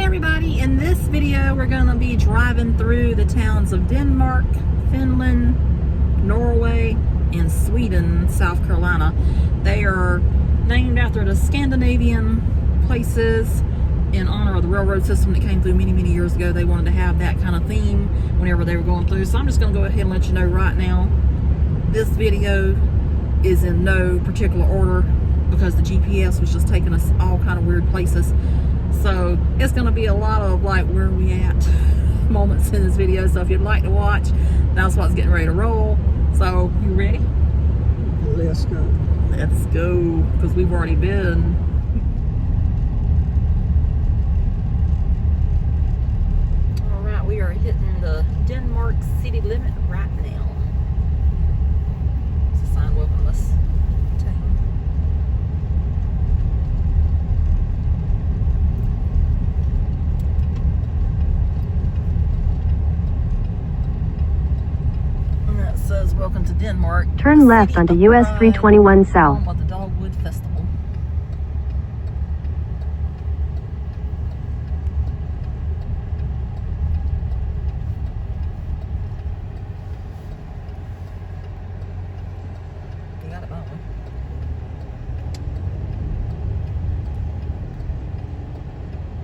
everybody, in this video we're going to be driving through the towns of Denmark, Finland, Norway, and Sweden, South Carolina. They are named after the Scandinavian places in honor of the railroad system that came through many years ago. They wanted to have that kind of theme whenever they were going through. So I'm just going to go ahead and let you know right now, this video is in no particular order because the GPS was just taking us all kind of weird places. So it's going to be a lot of like, where are we at moments in this video. So if you'd like to watch, that's what's getting ready to roll. So you ready? Let's go. Let's go, because we've already been. All right, we are hitting the Denmark city limit right now. It's a sign welcome us. Says welcome to Denmark. Turn left onto US 321 South. Of the Dogwood Festival. You got it, that one.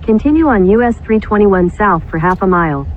Continue on US 321 South for half a mile.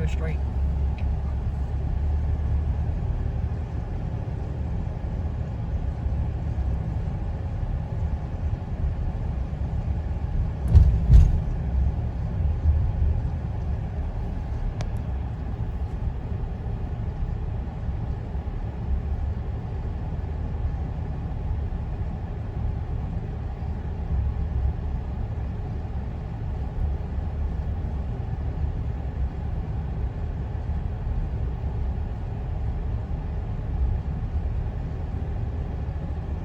Straight.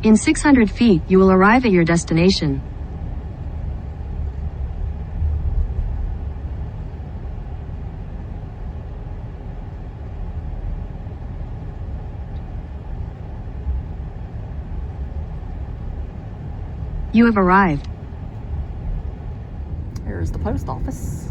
In 600 feet, you will arrive at your destination. You have arrived. Here's the post office.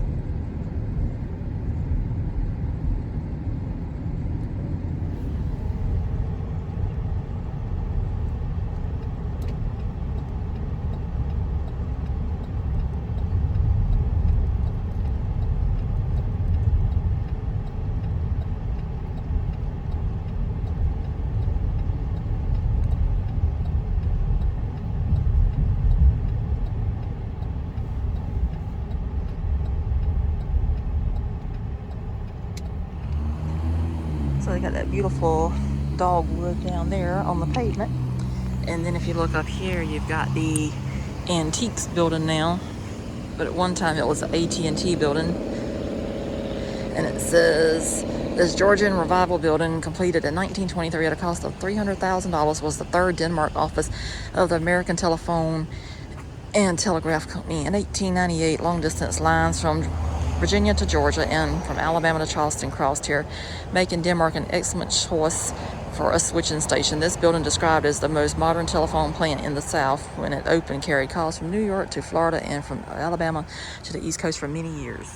So they got that beautiful dogwood down there on the pavement. And then if you look up here, you've got the Antiques building now. But at one time it was the AT&T building. And it says, this Georgian Revival building, completed in 1923 at a cost of $300,000, was the third Denmark office of the American Telephone and Telegraph Company. In 1898, long-distance lines from Virginia to Georgia and from Alabama to Charleston crossed here, making Denmark an excellent choice for a switching station. This building, described as the most modern telephone plant in the South, when it opened, carried calls from New York to Florida and from Alabama to the East Coast for many years.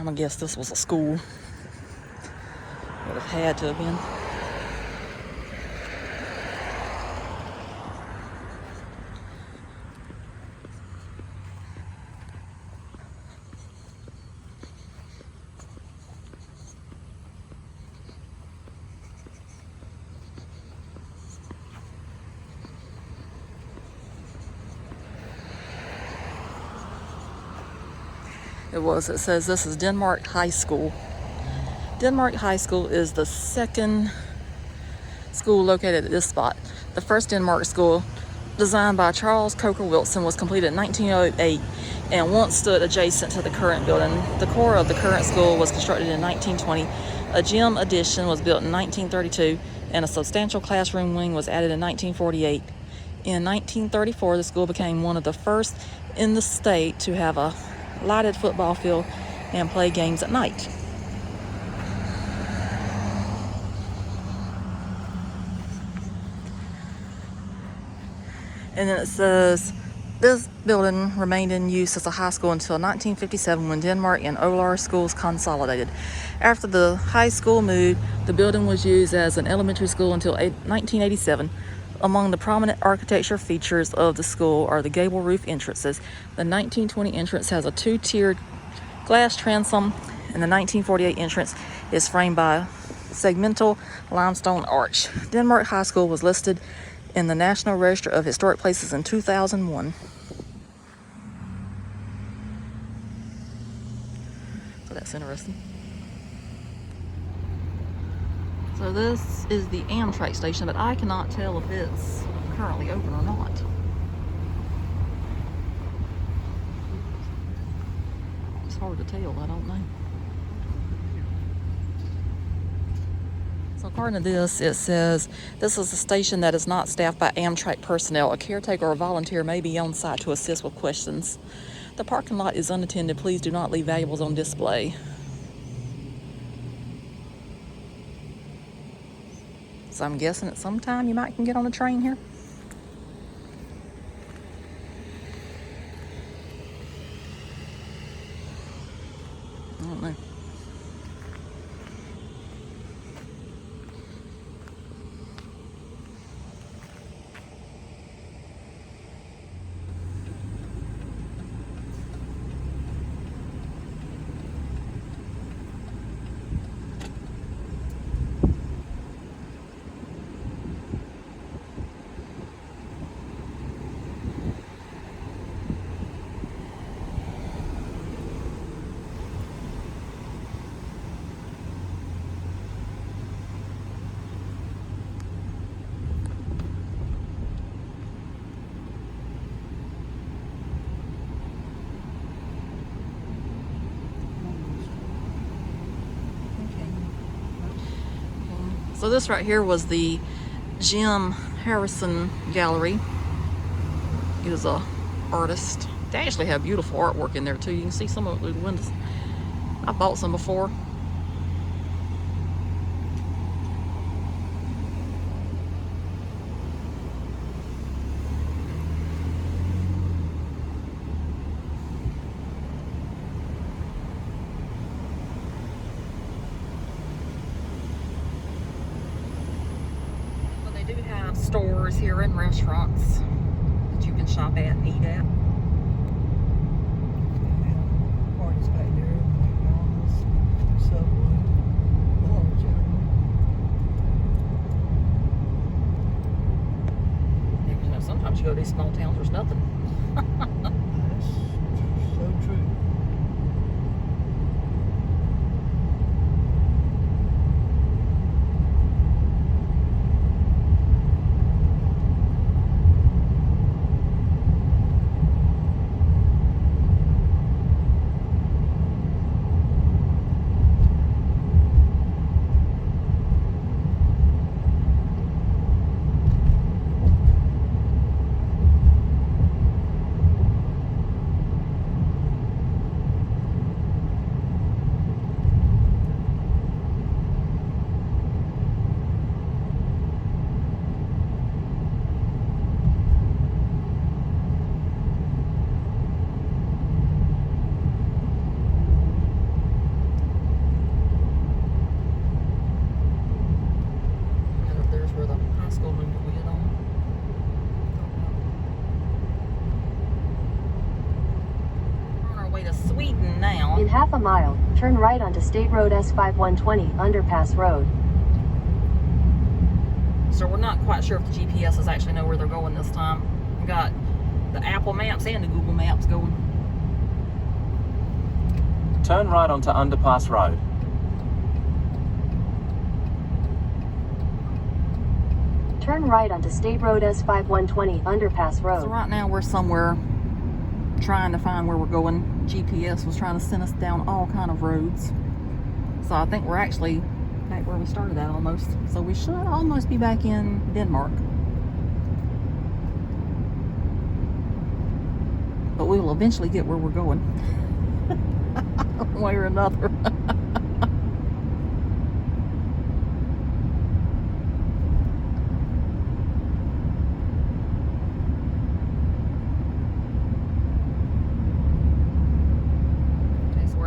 I'm gonna guess this was a school. Would have had to have been. It says this is Denmark High School. Denmark High School is the second school located at this spot. The first Denmark school, designed by Charles Coker Wilson, was completed in 1908 and once stood adjacent to the current building. The core of the current school was constructed in 1920. A gym addition was built in 1932 and a substantial classroom wing was added in 1948. In 1934, the school became one of the first in the state to have a lighted football field and play games at night. And then it says this building remained in use as a high school until 1957 when Denmark and Olar schools consolidated. After the high school moved, the building was used as an elementary school until 1987. Among the prominent architecture features of the school are the gable roof entrances. The 1920 entrance has a two-tiered glass transom, and the 1948 entrance is framed by a segmental limestone arch. Denmark High School was listed in the National Register of Historic Places in 2001. So that's interesting. So this is the Amtrak station, but I cannot tell if it's currently open or not. It's hard to tell, I don't know. So according to this, it says, this is a station that is not staffed by Amtrak personnel. A caretaker or volunteer may be on site to assist with questions. The parking lot is unattended. Please do not leave valuables on display. So I'm guessing at some time you might can get on a train here. I don't know. So this right here was the Jim Harrison Gallery. He was a artist. They actually have beautiful artwork in there too. You can see some of it through the windows. I bought some before. They do have stores here and restaurants that you can shop at and eat at. Parties back there, McDonald's, Subway, Dollar General. Yeah, 'cause, you know, sometimes you go to these small towns, there's nothing. That's so true. half a mile, turn right onto State Road S5120, Underpass Road. So we're not quite sure if the GPSs actually know where they're going this time. We got the Apple Maps and the Google Maps going. Turn right onto Underpass Road. Turn right onto State Road S5120, Underpass Road. So right now we're somewhere trying to find where we're going. GPS was trying to send us down all kind of roads. So I think we're actually back where we started at almost. So we should almost be back in Denmark. But we will eventually get where we're going. One way or another.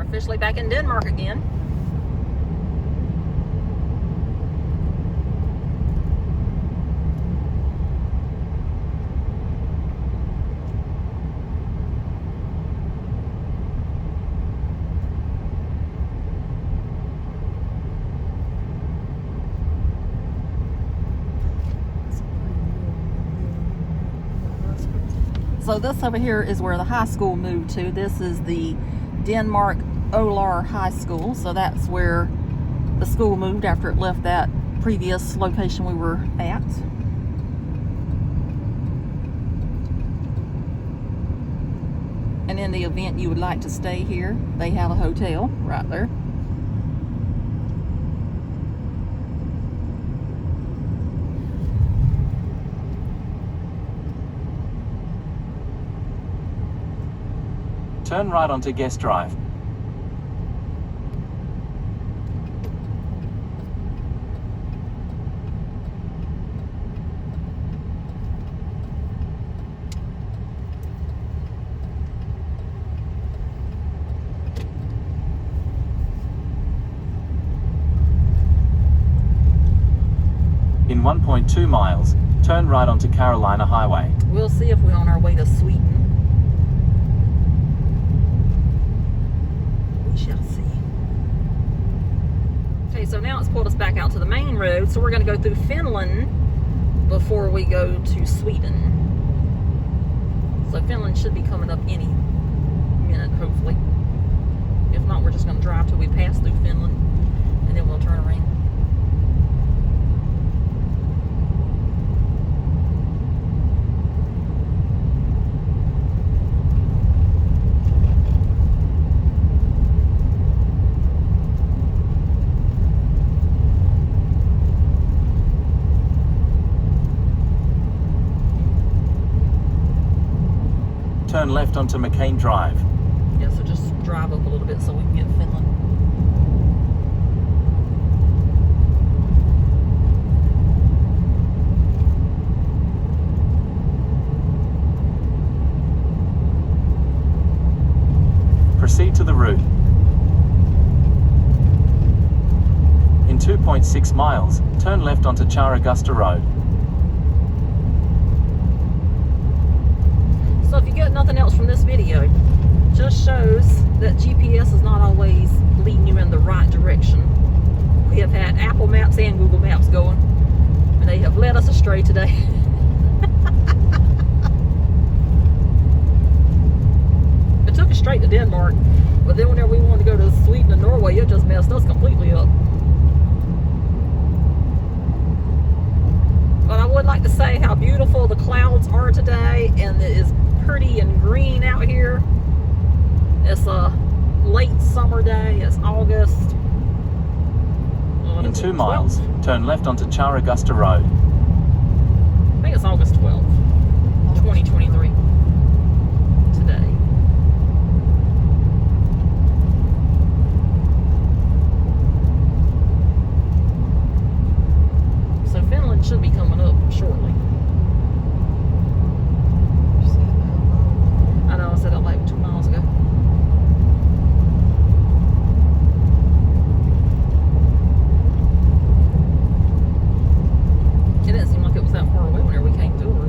Officially back in Denmark again. So this over here is where the high school moved to. This is the Denmark Olar High School, so that's where the school moved after it left that previous location we were at. And in the event you would like to stay here, they have a hotel right there. Turn right onto Guest Drive. In 1.2 miles, turn right onto Carolina Highway. We'll see if we're on our way to Sweden. We shall see. Okay, so now it's pulled us back out to the main road, so we're going to go through Finland before we go to Sweden. So Finland should be coming up any minute, hopefully. If not, we're just going to drive till we pass through Finland, and then we'll turn around. Turn left onto McCain Drive. Yeah, so just drive up a little bit so we can get Finland. Proceed to the route. In 2.6 miles, turn left onto Charagusta Road. So if you get nothing else from this video, just shows that GPS is not always leading you in the right direction. We have had Apple Maps and Google Maps going, and they have led us astray today. It took us straight to Denmark, but then whenever we wanted to go to Sweden and Norway, it just messed us completely up. But I would like to say how beautiful the clouds are today, and it is pretty and green out here. It's a late summer day. It's August. In 2 miles, turn left onto Charagusta Road. I think it's August 12th, 2023. Today. So Finland should be coming up shortly. I know, I said that like 2 miles ago. It didn't seem like it was that far away whenever we came through.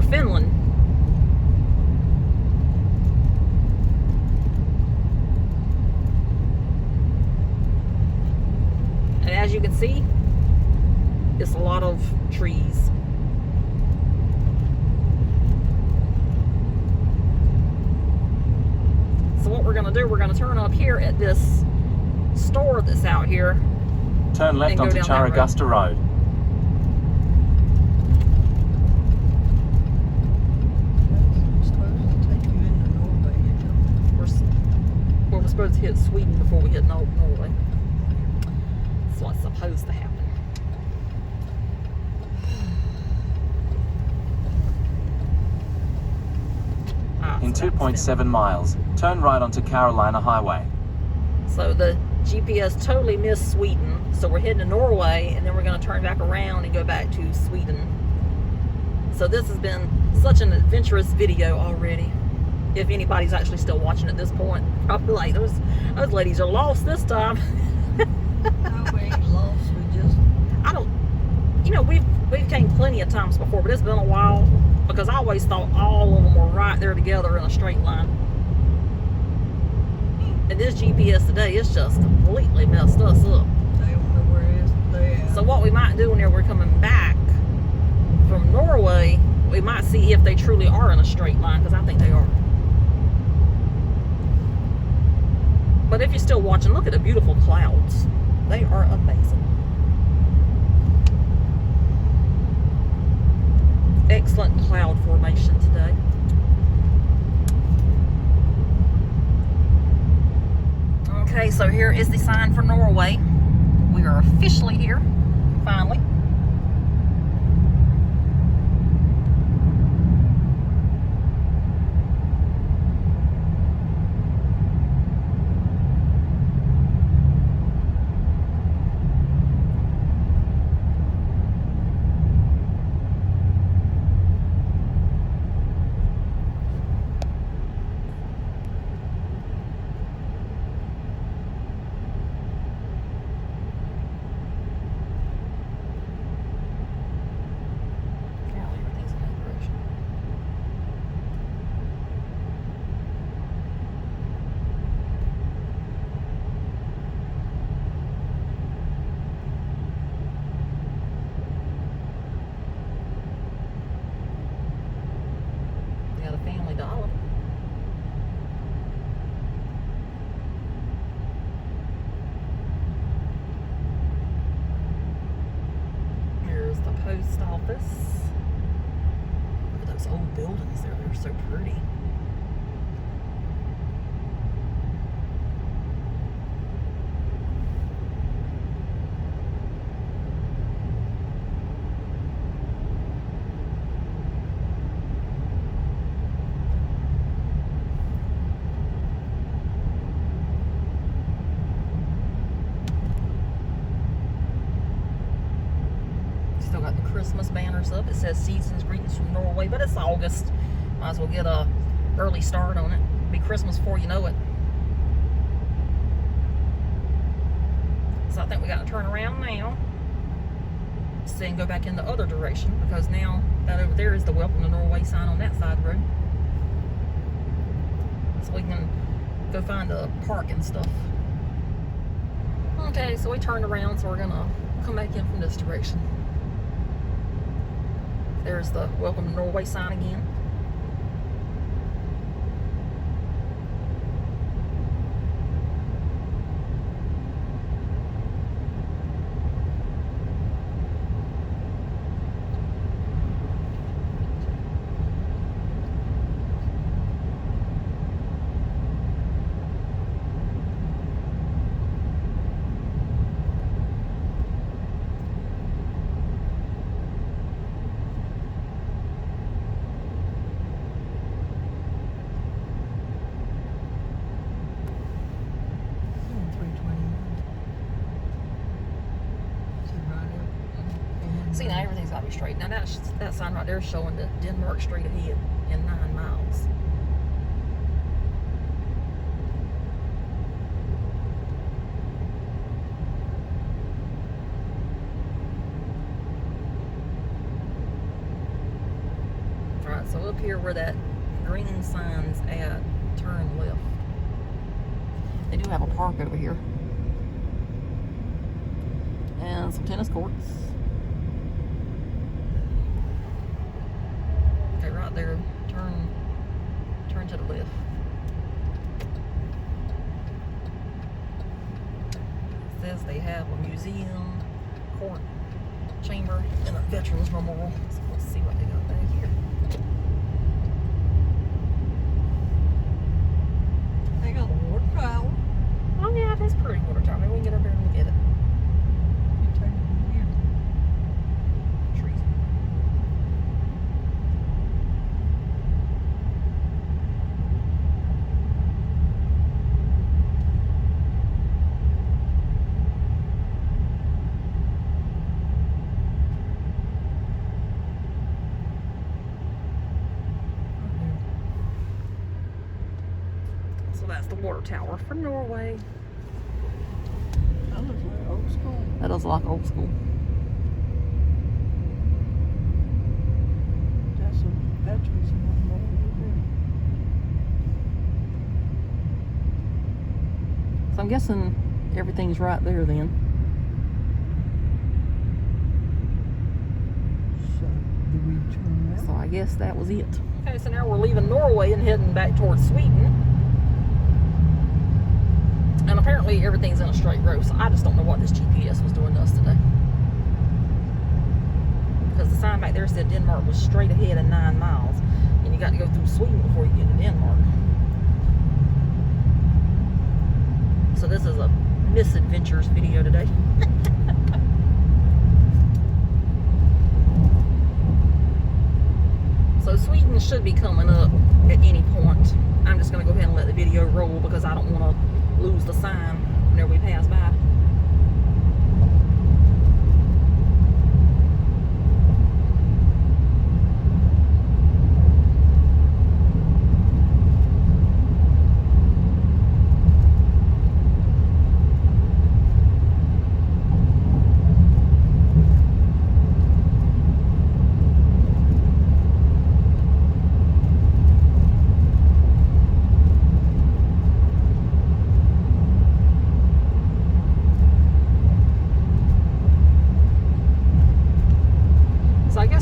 Finland. And as you can see, it's a lot of trees. So what we're going to do, we're going to turn up here at this store that's out here. Turn left And go onto down that road. Charagusta Road. That's supposed to take you into Norway, you know. We're supposed to hit Sweden before we hit Norway. That's what's supposed to happen. In 2.7 miles, turn right onto Carolina Highway. So the GPS totally missed Sweden. So we're heading to Norway, and then we're going to turn back around and go back to Sweden. So this has been such an adventurous video already. If anybody's actually still watching at this point, probably like those ladies are lost this time. No, we ain't lost. We just I don't, you know, we've came plenty of times before, but it's been a while because I always thought all of them were right there together in a straight line. And this GPS today, it's just completely messed us up. they don't know where it is. They at. So what we might do when we're coming back from Norway, we might see if they truly are in a straight line, because I think they are. But if you're still watching, look at the beautiful clouds. They are amazing. Excellent cloud formation today. Okay, so here is the sign for Norway. We are officially here, finally. Family Dollar. Here's the post office. Look at those old buildings there. They're so pretty. Still got the Christmas banners up. It says season's greetings from Norway, but it's August. Might as well get a early start on it. Be Christmas before you know it. So I think we got to turn around now. And go back in the other direction, because now that over there is the Welcome to Norway sign on that side of the road. So we can go find a park and stuff. Okay, so we turned around, so we're gonna come back in from this direction. There's the Welcome to Norway sign again. See, now everything's got to be straight. Now that sign right there is showing the Denmark straight ahead in 9 miles. Alright, Alright, so up here where that green sign's at, turn left. They do have a park over here. And some tennis courts. Okay, right there, turn to the left. It says they have a museum, court, chamber, and a veterans memorial. So let's see what they got back here. They got a water tower. Oh yeah, that's pretty water tower. Maybe we can get over there and look at it. You take it from here. Trees. So that's the water tower for Norway. That looks like old school. That does look like old school. That's a veterans memorial over there. So I'm guessing everything's right there then. So, do we turn So around? I guess that was it. Okay, so now we're leaving Norway and heading back towards Sweden. And apparently everything's in a straight road, so I just don't know what this GPS was doing to us today. Because the sign back there said Denmark was straight ahead in 9 miles. And you got to go through Sweden before you get to Denmark. So this is a misadventures video today. So Sweden should be coming up at any point. I'm just going to go ahead and let the video roll because I don't want to lose the sign whenever we pass by.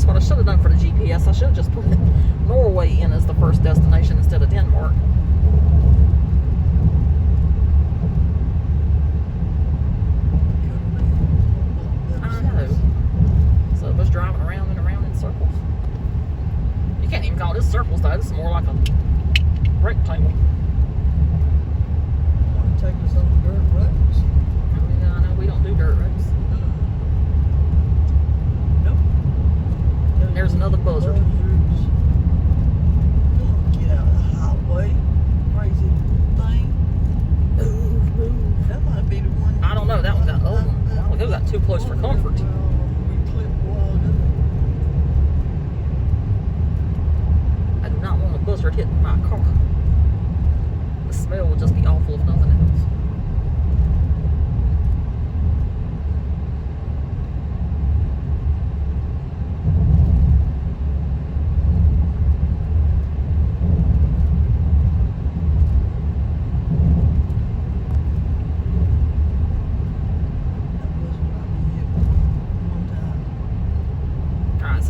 What I should have done for the GPS, I should have just put Norway in as the first destination instead of Denmark. I know. So it was driving around and around in circles. You can't even call this circles though, this is more like a rectangle. Want to take us on the dirt roads? I know we don't do dirt roads. There's another buzzard. Come on, get out of the highway. Crazy thing. Move. That might be the one. I don't know, that one got old one. Well, it got too close for comfort. We clipped a while ago. I do not want a buzzard hitting my car. The smell would just be awful if nothing else.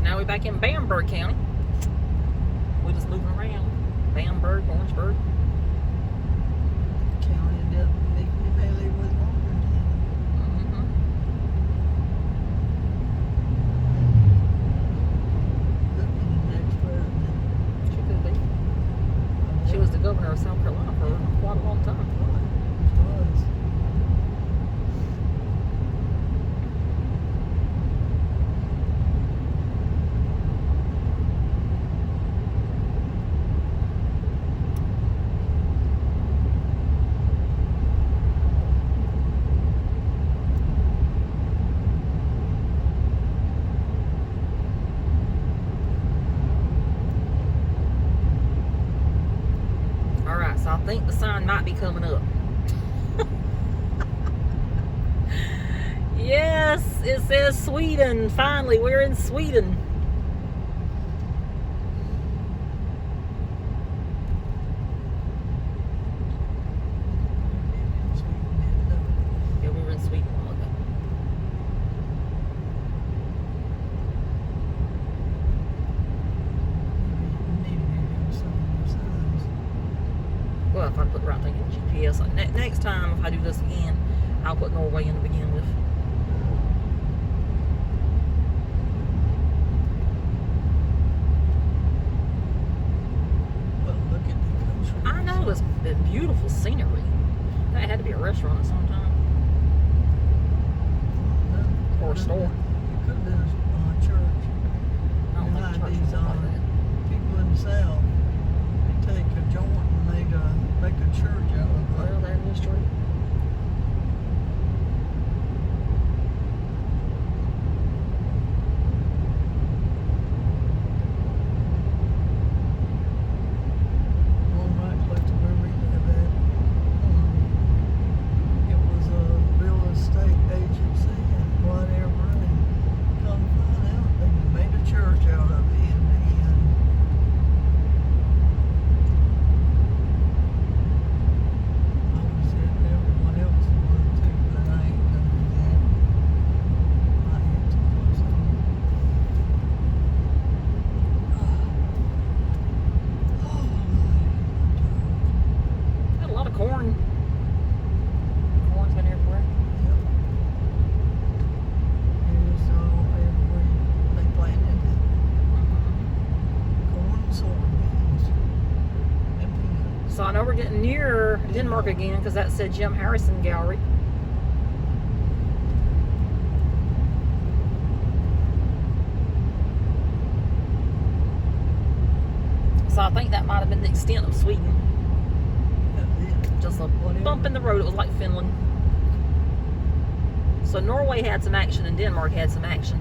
Now we're back in Bamberg County. We're just moving around. Bamberg, Orangeburg. County of Death, Nicky Haley was longer than Could be the next president. She could be. She was the governor of South Carolina for quite a long time. Was. So I think the sign might be coming up. Yes, it says Sweden. Finally, we're in Sweden. Well, if I put the right thing in GPS. Next time, if I do this again, I'll put Norway in to begin with. Well, look at the country. I know, it's beautiful scenery. That had to be a restaurant at some time. Or a store. It could have been a church. I don't think a church would look like that. People in the South, they take a joint and make a church out of it. Well, that is true. One right close to where we live at. It was a real estate agency and whatever, and come to find out they made a church out of it in the end. I was it, everyone else was too, but I ain't gonna do that. I had to close on. Got a lot of corn. Corn's been everywhere. Yep. It is everywhere they planted it. Corn, soybeans, and peanuts. So I know we're getting near Denmark again because that said Jim Harrison Gallery. So I think that might have been the extent of Sweden. That's it. Just a Whatever. bump in the road. It was like Finland. So Norway had some action and Denmark had some action.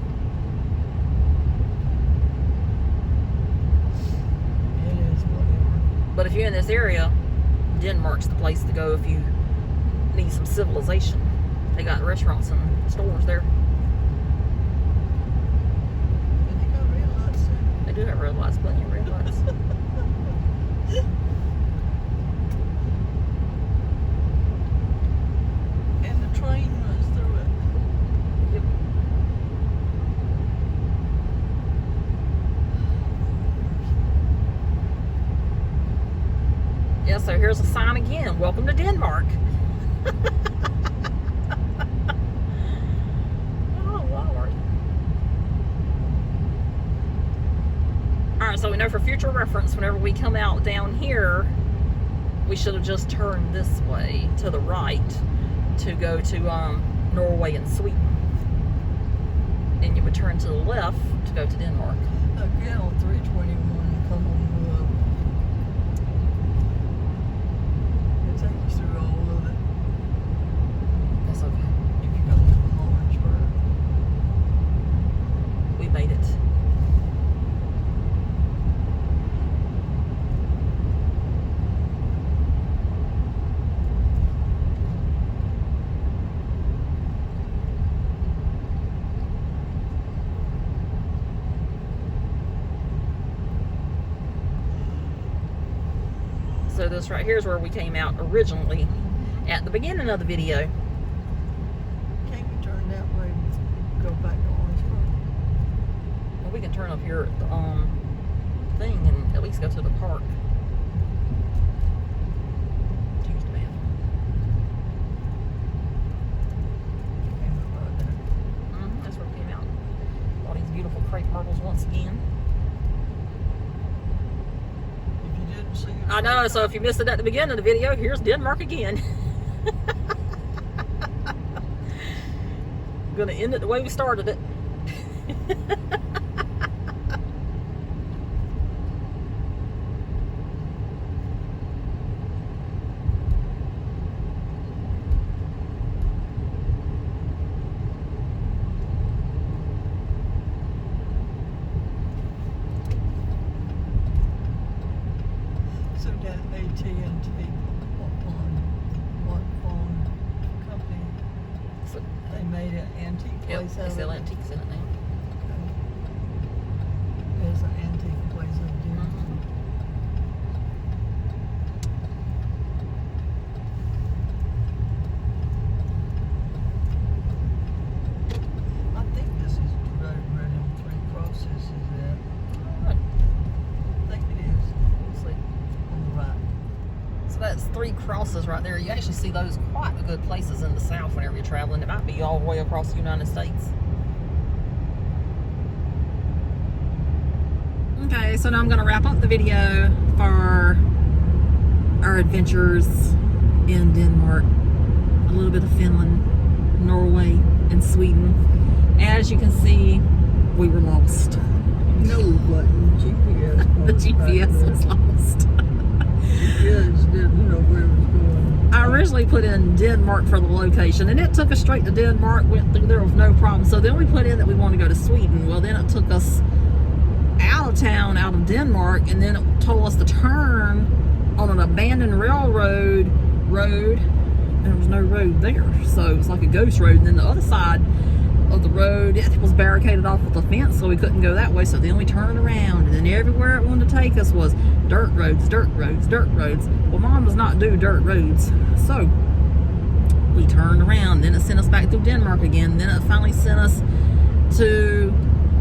It is whatever. But if you're in this area, Denmark's the place to go if you need some civilization. They got restaurants and stores there. And they got red lights too. They do have red lights, plenty of red lights. And the train runs through it. Yep. Yeah, so here's a sign again. Welcome to Denmark. Oh, Lord. Alright, so we know for future reference, whenever we come out down here, we should have just turned this way to the right to go to Norway and Sweden. And you would turn to the left to go to Denmark. Now get on 321 and come on up. It'll take you through all of it That's okay. if you go to Orangeburg. We made it. So this right here is where we came out originally at the beginning of the video. Can't you turn that way and go back to Orangeburg? Well, we can turn up here at the thing and at least go to the park. Tuesday. Came up right there. That's where we came out. All these beautiful crepe marbles once again. If you didn't see it, I know, so if you missed it at the beginning of the video, here's Denmark again. Gonna end it the way we started it. so that AT&T, what phone company? So, They made an antique yep, place they out sell of it. antiques in it now. There's an antique place up there. I think this is the road where them three crosses is at. Alright, I think it is we'll see. on the right. So that's 3 crosses right there. You actually see those quite good places in the south whenever you're traveling. It might be all the way across the United States. Okay, so now I'm going to wrap up the video for our adventures in Denmark, a little bit of Finland, Norway, and Sweden. As you can see, we were lost. No button, GPS. The GPS was lost. GPS didn't know where it was going. I originally put in Denmark for the location, and it took us straight to Denmark, went through there with no problem. So then we put in that we wanted to go to Sweden. Well, then it took us out of town, out of Denmark, and then it told us to turn on an abandoned railroad road, and there was no road there. So it was like a ghost road, and then the other side of the road, it was barricaded off with a fence, so we couldn't go that way. So then we turned around, and then everywhere it wanted to take us was dirt roads, dirt roads, dirt roads. Well, Mom does not do dirt roads, so we turned around. Then it sent us back through Denmark again. Then it finally sent us to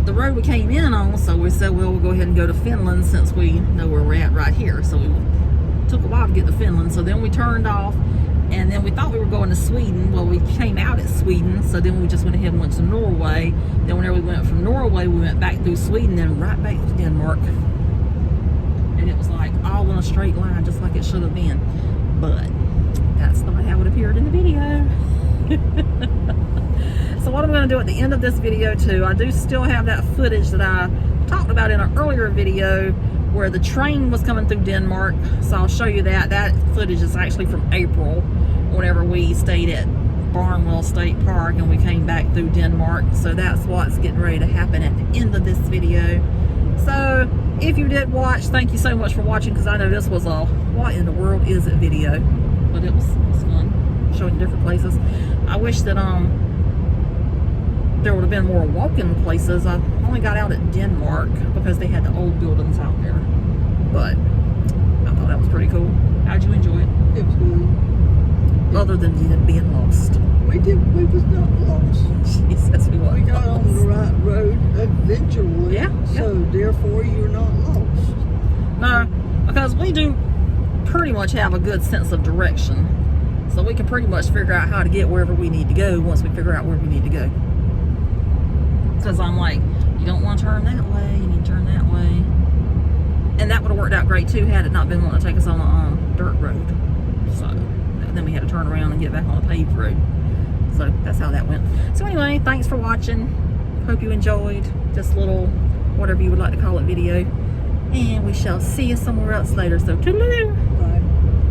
the road we came in on. So we said, well, we'll go ahead and go to Finland since we know where we're at right here. So we took a while to get to Finland. So then we turned off, and then we thought we were going to Sweden. Well, we came out at Sweden, so then we just went ahead and went to Norway. Then whenever we went from Norway, we went back through Sweden, then right back to Denmark. And it was like all in a straight line, just like it should have been. But that's not how it appeared in the video. So what I'm going to do at the end of this video too, I do still have that footage that I talked about in an earlier video where the train was coming through Denmark. So I'll show you that. That footage is actually from April, whenever we stayed at Barnwell State Park and we came back through Denmark. So that's what's getting ready to happen at the end of this video. So if you did watch, thank you so much for watching, because I know this was a what in the world is it video, but it was fun showing different places. I wish that there would have been more walking places. I only got out at Denmark because they had the old buildings out there, but I thought that was pretty cool. How'd you enjoy it? It was good. Other than being lost. We was not lost. Jesus, we We got on the right road eventually. Yeah, So therefore you're not lost. No, because we do pretty much have a good sense of direction. So we can pretty much figure out how to get wherever we need to go once we figure out where we need to go. Because I'm like, you don't want to turn that way, you need to turn that way. And that would have worked out great too had it not been wanting to take us on a dirt road. So then we had to turn around and get back on a paved road. So that's how that went. So anyway, thanks for watching. Hope you enjoyed this little, whatever you would like to call it, video. And we shall see you somewhere else later. So toodaloo. Bye.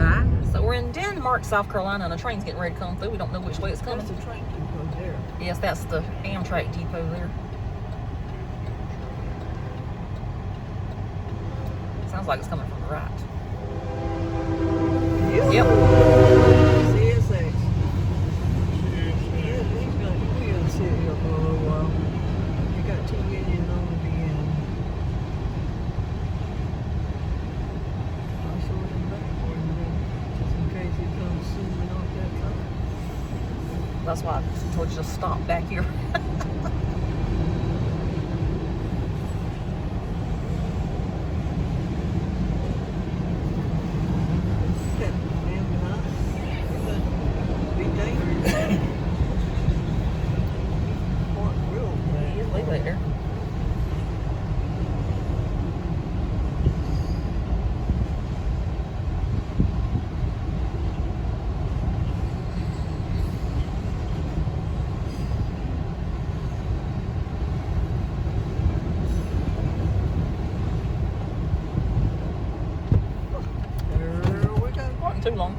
Bye. So we're in Denmark, South Carolina, and a train's getting ready to come through. We don't know which way it's coming. That's the train depot there. Yes, that's the Amtrak depot there. Sounds like it's coming from the right. Yep. CSX. We're gonna sit here for a little while. You got 2 videos on the beginning. I'll show them back for you then, just in case he comes zooming off that car. That's why I told you to stop back here. Be dangerous. Park real bad. Just leave it there. There we go. Wasn't too long.